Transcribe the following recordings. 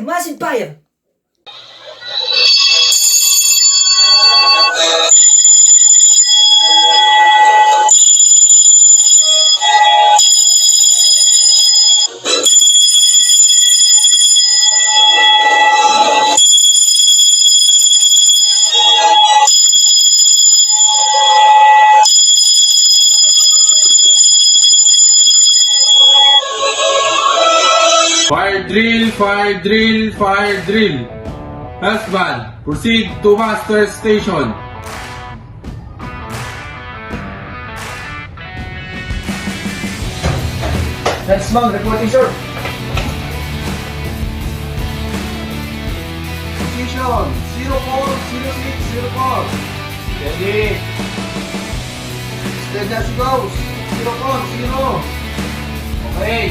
Massive fire! Fire drill, fire drill, fire drill. Husband, proceed to master station. Hensman, reporting sir. Position 040604. Ready. Steady as it goes. 040. Okay.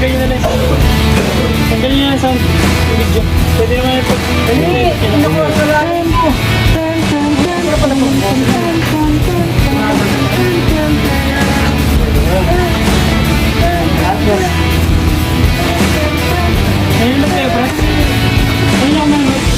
Tanggalin nyo na yung sound video. Pwede naman yung ayun lang kayo, bro. Ayun lang naman.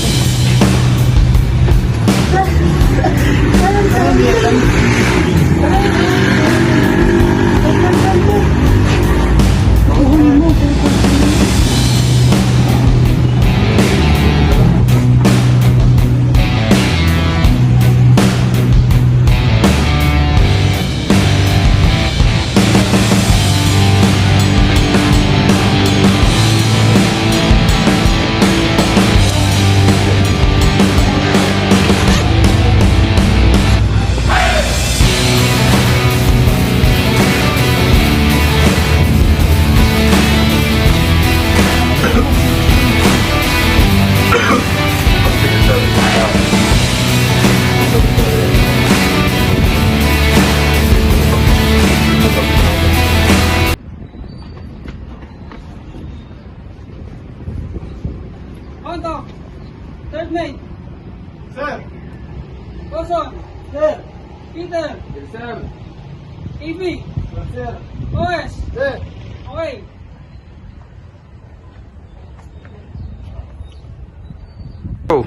Konto! Third mate! Sir. Boson! Sir. Peter! Yes, sir. EB! Sir. OS! Sir. Okay! Go.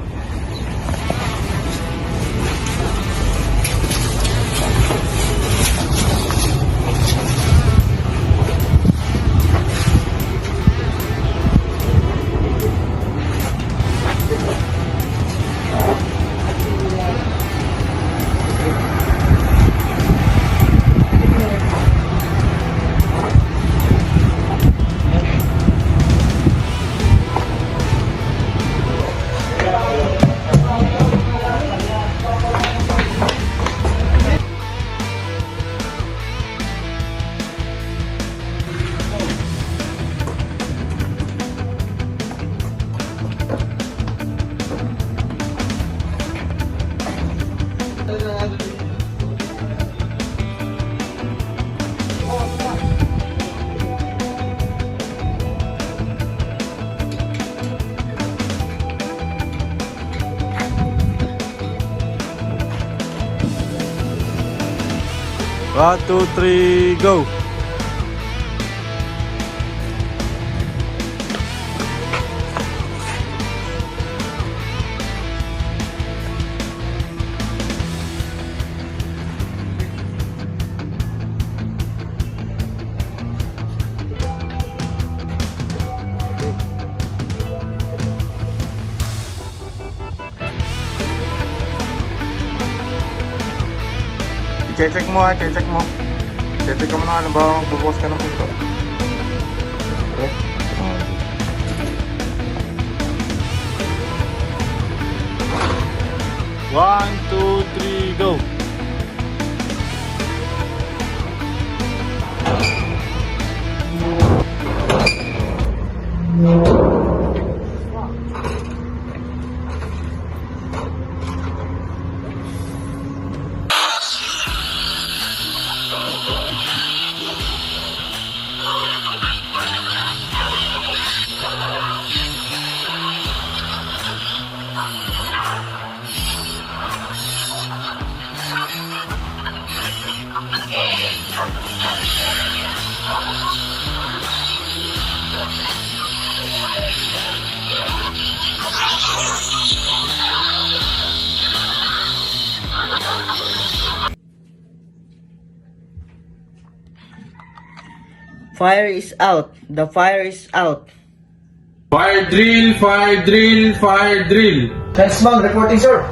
One, two, three, go! I-check mo ha, i-check mo. I-check mo na ano ba, magbubukas ka ng pinto. Okay? One, two, three, go! Fire is out. The fire is out. Fire drill, fire drill, fire drill. Desmond, reporting, sir.